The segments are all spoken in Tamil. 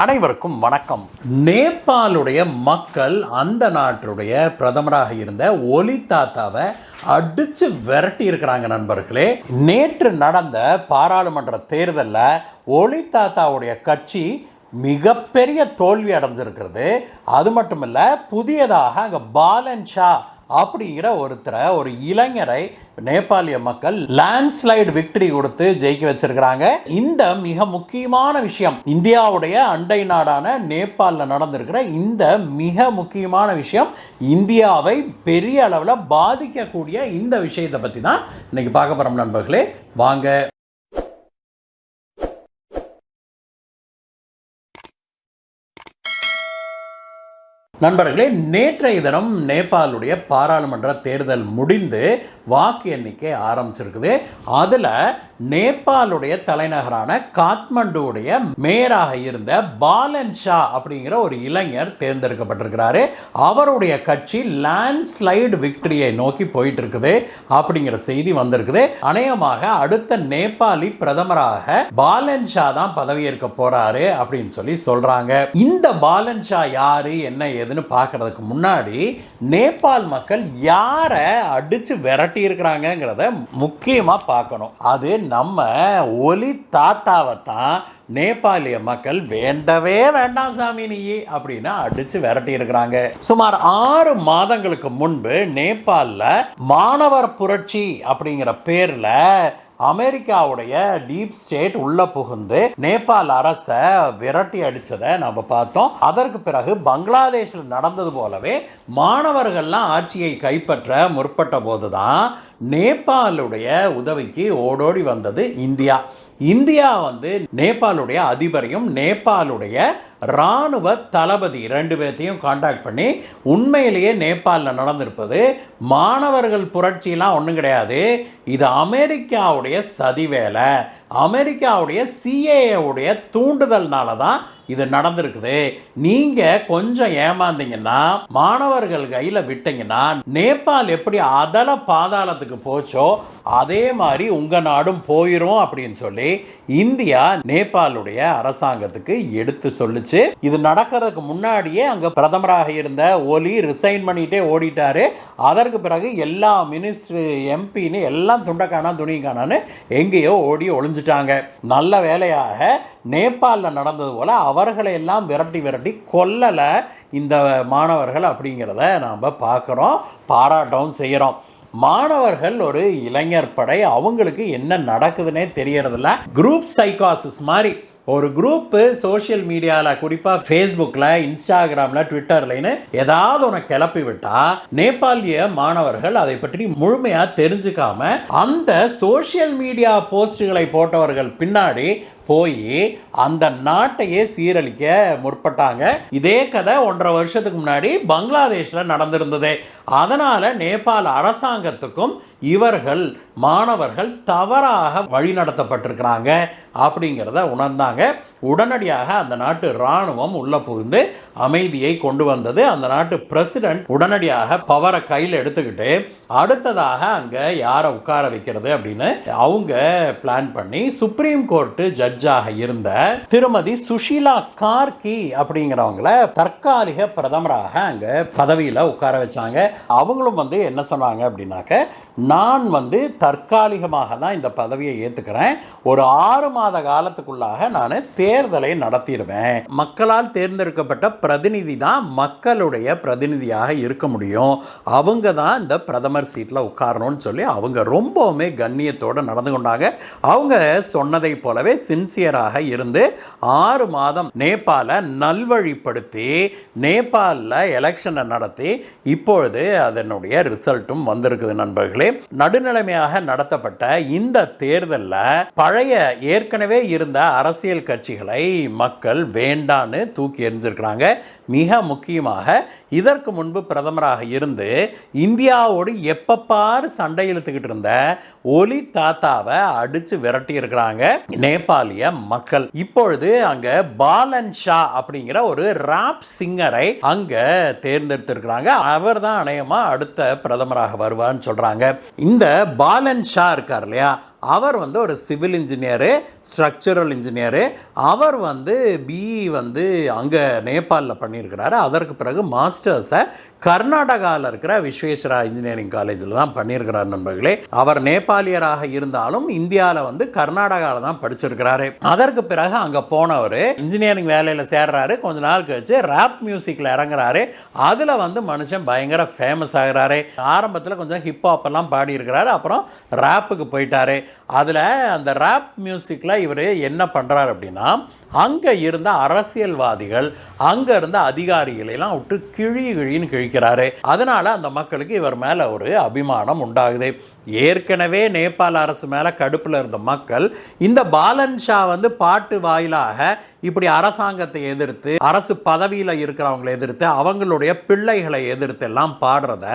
அனைவருக்கும் வணக்கம். நேபாளுடைய மக்கள் அந்த நாட்டுடைய பிரதமராக இருந்த ஒலி தாத்தாவை அடிச்சு விரட்டி இருக்கிறாங்க நண்பர்களே. நேற்று நடந்த பாராளுமன்ற தேர்தலில் ஒலி தாத்தாவுடைய கட்சி மிகப்பெரிய தோல்வி அடைஞ்சிருக்கிறது. அது மட்டும் இல்லை, புதியதாக அங்கே பாலன் ஷா அப்படிங்கிற ஒரு இளைஞரை நேபாளிய மக்கள் லேண்ட்ஸ்லைடு விக்டரி கொடுத்து ஜெயிக்க வச்சிருக்கிறாங்க. இந்த மிக முக்கியமான விஷயம், இந்தியாவுடைய அண்டை நாடான நேபாளில் நடந்திருக்கிற இந்த மிக முக்கியமான விஷயம், இந்தியாவை பெரிய அளவில் பாதிக்கக்கூடிய இந்த விஷயத்தை பற்றி தான் இன்னைக்கு பார்க்க போறோம் நண்பர்களே. வாங்க. நண்பர்களே, நேற்றைய தினம் நேபாளுடைய பாராளுமன்ற தேர்தல் முடிந்து வாக்கு எண்ணிக்கை ஆரம்பிச்சிருக்குது. அதில் நேபாளுடைய தலைநகரான காத்மண்டுடைய மேயராக இருந்த பாலன் ஷா அப்படிங்கிற ஒரு இளைஞர் தேர்ந்தெடுக்கப்பட்டிருக்கிறாரு. அவருடைய கட்சி லேண்ட்ஸ்லைடு விக்டரியை நோக்கி போயிட்டு இருக்குது அப்படிங்கிற செய்தி வந்திருக்குது. அநேகமாக அடுத்த நேபாளி பிரதமராக பாலன் ஷா தான் பதவியேற்க போறாரு அப்படின்னு சொல்லி சொல்றாங்க. இந்த பாலன் ஷா யாரு, என்ன ஏதுன்னு பார்க்கறதுக்கு முன்னாடி நேபாள் மக்கள் யாரை அடிச்சு விரட்டி இருக்கிறாங்கிறத முக்கியமா பார்க்கணும். அது நம்ம ஒலி தாத்தாவை தான் நேபாளிய மக்கள் வேண்டவே வேண்டாம் சாமி நீ அப்படின்னு அடிச்சு விரட்டி இருக்கிறாங்க. சுமார் 6 மாதங்களுக்கு முன்பு நேபாளில் மாணவர் புரட்சி அப்படிங்கிற பேர்ல அமெரிக்காவுடைய டீப் ஸ்டேட் உள்ள புகுந்து நேபாள் அரசை விரட்டி அடிச்சதை நம்ம பார்த்தோம். அதற்கு பிறகு பங்களாதேஷில் நடந்தது போலவே மாணவர்கள்லாம் ஆட்சியை கைப்பற்ற முற்பட்ட போதுதான் நேபாளுடைய உதவிக்கு ஓடோடி வந்தது இந்தியா. இந்தியா நேபாளுடைய அதிபரையும் நேபாளுடைய இராணுவ தளபதி 2 பேர்த்தையும் கான்டாக்ட் பண்ணி, உண்மையிலேயே நேபாளில் நடந்திருப்பது மாணவர்கள் புரட்சியெல்லாம் ஒன்றும் கிடையாது, இது அமெரிக்காவுடைய சதி வேலை, அமெரிக்காவுடைய சிஏஏவுடைய தூண்டுதல்னால தான் இது நடந்திருக்குது. நீங்க கொஞ்சம் ஏமாந்தீங்கன்னா, மாணவர்கள் கையில் விட்டீங்கன்னா, நேபாள் எப்படி அதல பாதாளத்துக்கு போச்சோ அதே மாதிரி உங்க நாடும் போயிரும் அப்படின்னு சொல்லி இந்தியா நேபாளுடைய அரசாங்கத்துக்கு எடுத்து சொல்லுச்சு. இது நடக்கிறதுக்கு முன்னாடியே அங்க பிரதமராக இருந்த ஒலி ரிசைன் பண்ணிட்டே ஓடிட்டாரு. அதற்கு பிறகு எல்லா மினிஸ்டர் எம்பின்னு எல்லாம் துண்டக்கானா துணிக்கானான்னு எங்கேயோ ஓடி ஒளிஞ்சிட்டாங்க. நல்ல வேலையாக நேபாளில் நடந்தது போல அவர்களை எல்லாம் விரட்டி கொல்லலை இந்த மாணவர்கள் அப்படிங்கிறத நாம் பார்க்குறோம், பாராட்டவும் செய்கிறோம். மாணவர்கள் ஒரு இளைஞர் படை, அவங்களுக்கு என்ன நடக்குதுன்னே தெரியறதில்ல. குரூப் சைக்காசிஸ் மாதிரி ஒரு குரூப்பு சோஷியல் மீடியாவில், குறிப்பாக ஃபேஸ்புக்கில், இன்ஸ்டாகிராமில், ட்விட்டர்லன்னு ஏதாவது ஒன்று கிளப்பி விட்டா நேபாளிய மாணவர்கள் அதை பற்றி முழுமையாக தெரிஞ்சுக்காம அந்த சோஷியல் மீடியா போஸ்டுகளை போட்டவர்கள் பின்னாடி போய் அந்த நாட்டையே சீரழிக்க முற்பட்டாங்க. இதே கதை 1.5 வருஷத்துக்கு முன்னாடி பங்களாதேஷில் நடந்திருந்தது. அதனால நேபாள அரசாங்கத்துக்கும் இவர்கள் மாணவர்கள் தவறாக வழிநடத்தப்பட்டிருக்கிறாங்க அப்படிங்கிறத உணர்ந்தாங்க. உடனடியாக அந்த நாட்டு இராணுவம் உள்ள புகுந்து அமைதியை கொண்டு வந்தது. அந்த நாட்டு பிரசிடென்ட் உடனடியாக பவரை கையில் எடுத்துக்கிட்டு அடுத்ததாக அங்கே யாரை உட்கார வைக்கிறது அப்படின்னு அவங்க பிளான் பண்ணி சுப்ரீம் கோர்ட்டு ஜட்ஜாக இருந்த திருமதி சுஷீலா கார்கி அப்படிங்கிறவங்கள தற்காலிக பிரதமராக அங்க பதவியில் உட்கார வச்சாங்க. அவங்களும் என்ன சொன்னாங்க அப்படின்னாக்க, நான் தற்காலிகமாக தான் இந்த பதவியை ஏற்றுக்கிறேன், ஒரு 6 மாத காலத்துக்குள்ளாக நான் தேர்தலை நடத்திடுவேன், மக்களால் தேர்ந்தெடுக்கப்பட்ட பிரதிநிதி தான் மக்களுடைய பிரதிநிதியாக இருக்க முடியும், அவங்க தான் இந்த பிரதமர் சீட்டில் உட்காரணும்னு சொல்லி அவங்க ரொம்பவுமே கண்ணியத்தோடு நடந்து கொண்டாங்க. அவங்க சொன்னதை போலவே சின்சியராக இருந்து 6 மாதம் நேபாளை நல்வழிப்படுத்தி நேபாளில் எலெக்ஷனை நடத்தி இப்பொழுது அதனுடைய ரிசல்ட்டும் வந்திருக்குது நண்பர்களே. நடுநிலைமையாக நடத்தப்பட்ட இந்த தேர்தலில் பழைய ஏற்கனவே இருந்த அரசியல் கட்சிகளை மக்கள் வேண்டான்னு தூக்கி எறிஞ்சிருக்கிறாங்க. மிக முக்கியமாக இதற்கு முன்பு பிரதமராக இருந்து இந்தியாவோடு எப்பப்பாரு சண்டை இழுத்துக்கிட்டு இருந்த ஒலி தாத்தாவை அடிச்சு விரட்டி இருக்கிறாங்க நேபாளிய மக்கள். இப்பொழுது அங்க பாலன் ஷா அப்படிங்கிற ஒரு ராப் சிங்கரை அங்க தேர்ந்தெடுத்திருக்கிறாங்க. அவர் தான் அநேகமா அடுத்த பிரதமராக வருவான்னு சொல்றாங்க. இந்த பாலன் ஷா இருக்கார் இல்லையா, அவர் வந்து ஒரு சிவில் இன்ஜினியரு, ஸ்ட்ரக்சரல் இன்ஜினியரு. அவர் வந்து பிஇ வந்து அங்கே நேபாளில் பண்ணியிருக்கிறாரு. அதற்கு பிறகு மாஸ்டர்ஸை கர்நாடகாவில் இருக்கிற விஸ்வேஸ்வரா இன்ஜினியரிங் காலேஜில் தான் பண்ணியிருக்கிறார் நண்பர்களே. அவர் நேபாளியராக இருந்தாலும் இந்தியாவில் வந்து கர்நாடகாவில் தான் படிச்சிருக்கிறாரு. அதற்கு பிறகு அங்கே போனவர் இன்ஜினியரிங் வேலையில் சேர்றாரு. கொஞ்ச நாள் கழிச்சு ராப் மியூசிக்கில் இறங்குறாரு. அதில் வந்து மனுஷன் பயங்கர ஃபேமஸ் ஆகிறாரு. ஆரம்பத்தில் கொஞ்சம் ஹிப்ஹாப் எல்லாம் பாடியிருக்கிறாரு. அப்புறம் ராப்புக்கு போயிட்டாரு. அதில் அந்த ராப் மியூசிக்கில் இவர் என்ன பண்ணுறாரு அப்படின்னா, அங்கே இருந்த அரசியல்வாதிகள், அங்கே இருந்த அதிகாரிகளெல்லாம் விட்டு கிழின்னு கிழிக்கிறாரு. அதனால் அந்த மக்களுக்கு இவர் மேலே ஒரு அபிமானம் உண்டாகுது. ஏற்கனவே நேபாள அரசு மேலே கடுப்பில் இருந்த மக்கள் இந்த பாலன் ஷா வந்து பாட்டு வாயிலாக இப்படி அரசாங்கத்தை எதிர்த்து, அரசு பதவியில் இருக்கிறவங்களை எதிர்த்து, அவங்களுடைய பிள்ளைகளை எதிர்த்து எல்லாம் பாடுறத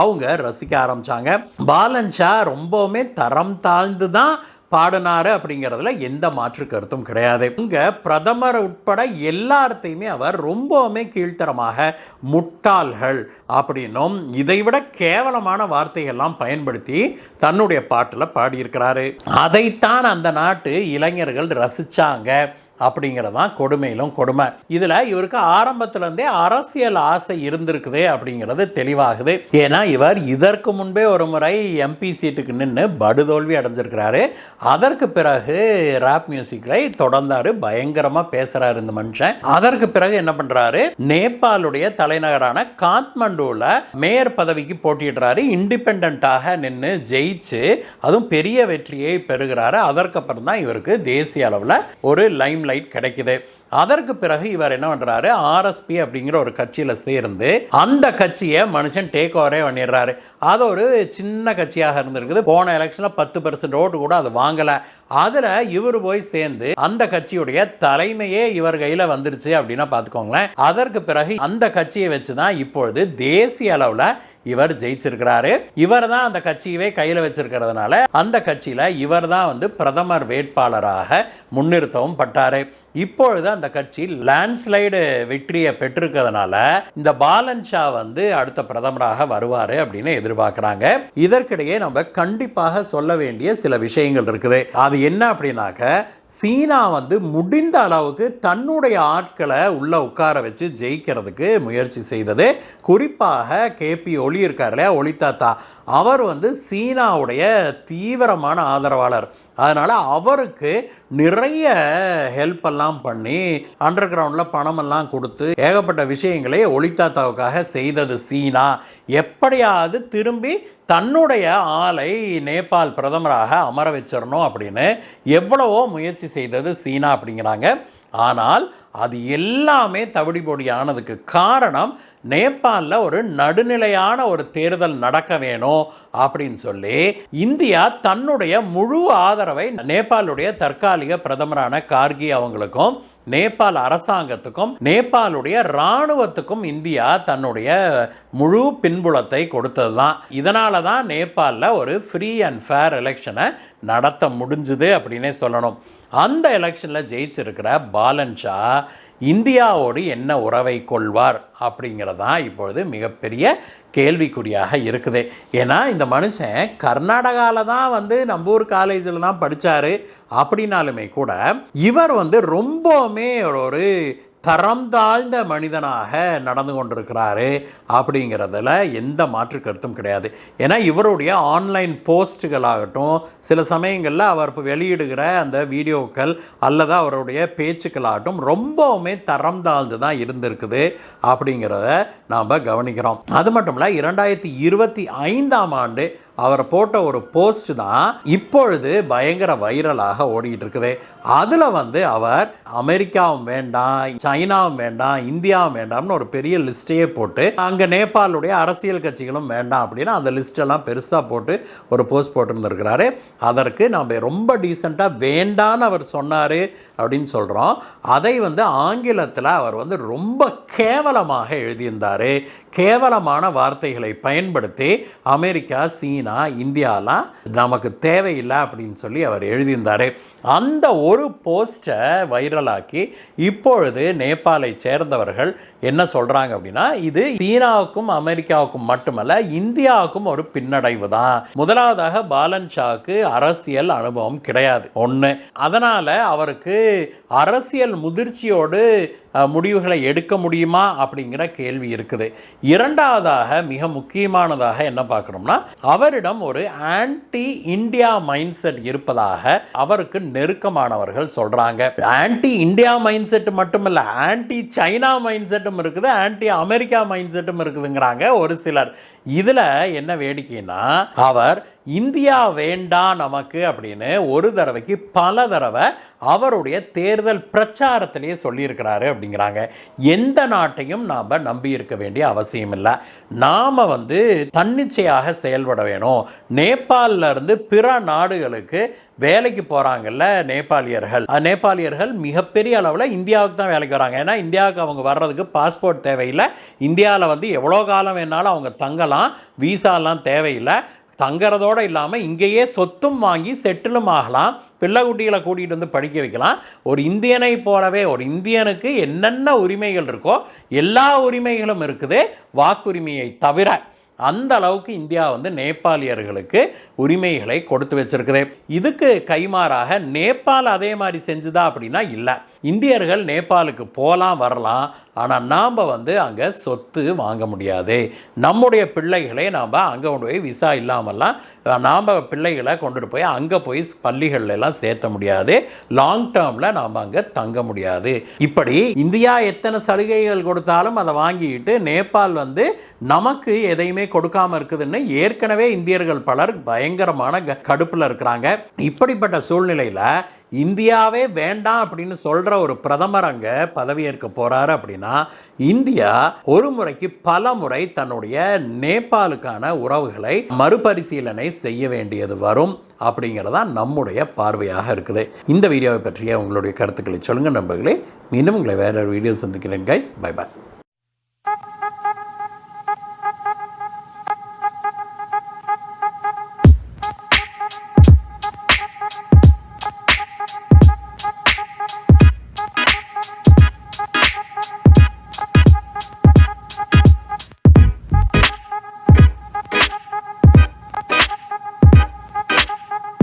அவங்க ரசிக்க ஆரம்பித்தாங்க. பாலன் ஷா ரொம்பவுமே தரம் தாழ்ந்து தான் பாடினாரு அப்படிங்கிறதுல எந்த மாற்று கருத்தும் கிடையாது. இங்கே பிரதமர் உட்பட எல்லாத்தையுமே அவர் ரொம்பவுமே கீழ்த்தரமாக முட்டாள்கள் அப்படின்னும் இதைவிட கேவலமான வார்த்தைகள்லாம் பயன்படுத்தி தன்னுடைய பாட்டில் பாடியிருக்கிறாரு. அதைத்தான் அந்த நாட்டு இளைஞர்கள் ரசித்தாங்க அப்படிங்கிறதான் கொடுமையிலும் கொடுமை. இதில் இவருக்கு ஆரம்பத்திலேருந்தே அரசியல் ஆசை இருந்திருக்குது அப்படிங்கிறது தெளிவாகுது. ஏன்னா இவர் இதற்கு முன்பே ஒரு முறை எம்பி சீட்டுக்கு நின்று படுதோல்வி அடைஞ்சிருக்கிறாரு. அதற்கு பிறகு ராப் மியூசிக்கை தொடர்ந்தாரு. பயங்கரமாக பேசுகிறாரு இந்த மனுஷன். அதற்கு பிறகு என்ன பண்ணுறாரு, நேபாளுடைய தலைநகரான காத்மண்டுவில் மேயர் பதவிக்கு போட்டியிடுறாரு. இண்டிபெண்டாக நின்று ஜெயிச்சு அதுவும் பெரிய வெற்றியை பெறுகிறாரு. அதற்கப்புறம் தான் இவருக்கு தேசிய அளவில் ஒரு லைம் கிடைக்குது. அதற்கு பிறகு இவர் என்ன பண்றாரு, ஆர்எஸ்பி அப்படிங்கிற ஒரு கட்சியில் சேர்ந்து அந்த கட்சியை மனுஷன் டேக் ஓவரே பண்ணிடுறாரு. அது ஒரு சின்ன கட்சியாக இருந்திருக்குது. போன எலெக்ஷனில் 10% ஓட்டு கூட அது வாங்கலை. அதில் இவர் போய் சேர்ந்து அந்த கட்சியுடைய தலைமையே இவர் கையில் வந்துருச்சு அப்படின்னா பார்த்துக்கோங்களேன். அதற்கு பிறகு அந்த கட்சியை வச்சு தான் இப்பொழுது தேசிய அளவில் இவர் ஜெயிச்சிருக்கிறாரு. இவர் தான் அந்த கட்சியவே கையில் வச்சிருக்கிறதுனால அந்த கட்சியில் இவர் தான் வந்து பிரதமர் வேட்பாளராக முன்னிறுத்தவும் பட்டாரு. இப்பொழுது அந்த கட்சி லேண்ட்ஸ்லைடு வெற்றியை பெற்றிருக்கிறதுனால இந்த பாலன் ஷா வந்து அடுத்த பிரதமராக வருவார் அப்படின்னு எதிர்பார்க்குறாங்க. இதற்கிடையே நம்ம கண்டிப்பாக சொல்ல வேண்டிய சில விஷயங்கள் இருக்குது. அது என்ன அப்படின்னாக்க, சீனா வந்து முடிந்த அளவுக்கு தன்னுடைய ஆட்களை உள்ள உட்கார வச்சு ஜெயிக்கிறதுக்கு முயற்சி செய்தது. குறிப்பாக கேபி ஒலி இருக்கார் இல்லையா, ஒலி தாத்தா, அவர் வந்து சீனாவுடைய தீவிரமான ஆதரவாளர். அதனால் அவருக்கு நிறைய ஹெல்ப் எல்லாம் பண்ணி அண்டர் கிரவுண்டில் பணமெல்லாம் கொடுத்து ஏகப்பட்ட விஷயங்களை ஒலி தாத்தாவுக்காக செய்தது சீனா. எப்படியாவது திரும்பி தன்னுடைய ஆளை நேபாள் பிரதமராக அமர வச்சிடணும் அப்படின்னு எவ்வளவோ முயற்சி செய்தது சீனா அப்படிங்கிறாங்க. ஆனால் அது எல்லாமே தவிடுபொடி ஆனதுக்கு காரணம் நேபாளில் ஒரு நடுநிலையான ஒரு தேர்தல் நடக்க வேணும் அப்படின்னு சொல்லி இந்தியா தன்னுடைய முழு ஆதரவை நேபாளுடைய தற்காலிக பிரதமரான கார்கி அவங்களுக்கும், நேபாள் அரசாங்கத்துக்கும், நேபாளுடைய இராணுவத்துக்கும் இந்தியா தன்னுடைய முழு பின்புலத்தை கொடுத்தது தான். இதனால தான் நேபாளில் ஒரு ஃப்ரீ அண்ட் ஃபேர் எலெக்ஷனை நடத்த முடிஞ்சுது அப்படின்னே சொல்லணும். அந்த எலெக்ஷனில் ஜெயிச்சிருக்கிற பாலன் ஷா இந்தியாவோடு என்ன உறவை கொள்வார் அப்படிங்கிறதான் இப்பொழுது மிகப்பெரிய கேள்விக்குறியாக இருக்குது. ஏன்னா இந்த மனுஷன் கர்நாடகாவில் தான் வந்து நம்ம ஊர் காலேஜில் தான் படித்தார் அப்படின்னாலுமே கூட இவர் வந்து ரொம்பவுமே ஒரு தரம் தாழ்ந்த மனிதனாக நடந்து கொண்டிருக்கிறாரு அப்படிங்கிறதுல எந்த மாற்று கருத்தும் கிடையாது. ஏன்னா இவருடைய ஆன்லைன் போஸ்ட்டுகளாகட்டும், சில சமயங்களில் அவர் வெளியிடுகிற அந்த வீடியோக்கள் அல்லது அவருடைய பேச்சுக்களாகட்டும் ரொம்பவுமே தரம் தாழ்ந்து தான் இருந்திருக்குது அப்படிங்கிறத நாம் கவனிக்கிறோம். அது மட்டும் இல்லை, 2025ஆம் ஆண்டு அவர் போட்ட ஒரு போஸ்ட் தான் இப்பொழுது பயங்கர வைரலாக ஓடிட்டு இருக்குது. அதில் வந்து அவர் அமெரிக்காவும் வேண்டாம், சைனாவும் வேண்டாம், இந்தியாவும் வேண்டாம்னு ஒரு பெரிய லிஸ்ட்டையே போட்டு அங்கே நேபாளுடைய அரசியல் கட்சிகளும் வேண்டாம் அப்படின்னு அந்த லிஸ்டெல்லாம் பெருசாக போட்டு ஒரு போஸ்ட் போட்டுருந்துருக்கிறாரு. அதற்கு நம்ம ரொம்ப டீசெண்டாக வேண்டான்னு அவர் சொன்னார் அப்படின்னு சொல்கிறோம். அதை வந்து ஆங்கிலத்தில் அவர் வந்து ரொம்ப கேவலமாக எழுதியிருந்தார். கேவலமான வார்த்தைகளை பயன்படுத்தி அமெரிக்கா, சீனா, அப்படின்னா இந்தியாலாம் நமக்கு தேவையில்லை அப்படின்னு சொல்லி அவர் எழுதியிருந்தார். அந்த ஒரு போஸ்ட்டை வைரலாக்கி இப்பொழுது நேபாளை சேர்ந்தவர்கள் என்ன சொல்கிறாங்க அப்படின்னா, இது சீனாவுக்கும் அமெரிக்காவுக்கும் மட்டுமல்ல இந்தியாவுக்கும் ஒரு பின்னடைவு தான். முதலாவதாக பாலன் ஷாக்கு அரசியல் அனுபவம் கிடையாது ஒன்று, அதனால் அவருக்கு அரசியல் முதிர்ச்சியோடு முடிவுகளை எடுக்க முடியுமா அப்படிங்கிற கேள்வி இருக்குது. இரண்டாவதாக மிக முக்கியமானதாக என்ன பார்க்குறோம்னா, அவரிடம் ஒரு ஆன்டி இந்தியா மைண்ட் செட் இருப்பதாக அவருக்கு நெருக்கமானவர்கள் சொல்கிறாங்க. ஆன்டி இந்தியா மைண்ட் செட் மட்டுமல்ல, ஆன்டி சைனா மைண்ட் செட்டும் இருக்குது, ஆன்டி அமெரிக்கா மைண்ட் செட்டும் இருக்குதுங்கிறாங்க ஒரு சிலர். இதில் என்ன வேடிக்கைன்னா, அவர் இந்தியா வேண்டாம் நமக்கு அப்படின்னு ஒரு தடவைக்கு பல தடவை அவருடைய தேர்தல் பிரச்சாரத்திலேயே சொல்லியிருக்கிறாரு அப்படிங்கிறாங்க. எந்த நாட்டையும் நாம் நம்பி இருக்க வேண்டிய அவசியம் இல்லை, நாம் தன்னிச்சையாக செயல்பட வேணும். நேபாளில் இருந்து பிற நாடுகளுக்கு வேலைக்கு போகிறாங்கல்ல நேபாளியர்கள் மிகப்பெரிய அளவில் இந்தியாவுக்கு தான் வேலைக்கு வராங்க. ஏன்னா இந்தியாவுக்கு அவங்க வர்றதுக்கு பாஸ்போர்ட் தேவையில்லை, இந்தியாவில் எவ்வளோ காலம் வேணாலும் அவங்க தங்கலாம், வீசாலாம் தேவையில்லை. தங்கிறதோடு இல்லாமல் இங்கேயே சொத்தும் வாங்கி செட்டிலும் ஆகலாம், பிள்ளை குட்டிகளை கூட்டிகிட்டு படிக்க வைக்கலாம். ஒரு இந்தியனை போலவே ஒரு இந்தியனுக்கு என்னென்ன உரிமைகள் இருக்கோ எல்லா உரிமைகளும் இருக்குது, வாக்குரிமையை தவிர. அந்த அளவுக்கு இந்தியா நேபாளியர்களுக்கு உரிமைகளை கொடுத்து வச்சிருக்குது. இதுக்கு கைமாறாக நேபாள் அதே மாதிரி செஞ்சுதா அப்படின்னா இல்லை. இந்தியர்கள் நேபாளுக்கு போகலாம் வரலாம், ஆனால் நாம் அங்கே சொத்து வாங்க முடியாது. நம்முடைய பிள்ளைகளை நாம் அங்கே கொண்டு போய் விசா இல்லாமல்லாம் நாம் பிள்ளைகளை கொண்டுட்டு போய் அங்கே போய் பள்ளிகளெல்லாம் சேர்த்த முடியாது, லாங் டேர்மில் நாம் அங்கே தங்க முடியாது. இப்படி இந்தியா எத்தனை சலுகைகள் கொடுத்தாலும் அதை வாங்கிட்டு நேபாள் நமக்கு எதையுமே கொடுக்காமல் இருக்குதுன்னு ஏற்கனவே இந்தியர்கள் பலர் பயங்கரமான கடுப்பில் இருக்கிறாங்க. இப்படிப்பட்ட சூழ்நிலையில் இந்தியாவே வேண்டாம் அப்படின்னு சொல்கிற ஒரு பிரதமர் அங்கே பதவியேற்க போகிறாரு அப்படின்னா, இந்தியா ஒரு முறைக்கு பல முறை தன்னுடைய நேபாளுக்கான உறவுகளை மறுபரிசீலனை செய்ய வேண்டியது வரும் அப்படிங்கிறதான் நம்முடைய பார்வையாக இருக்குது. இந்த வீடியோவை பற்றிய உங்களுடைய கருத்துக்களை சொல்லுங்கள் நண்பர்களே. மீண்டும் உங்களை வேற ஒரு வீடியோ சந்திக்கிறேன் கைஸ். Bye bye.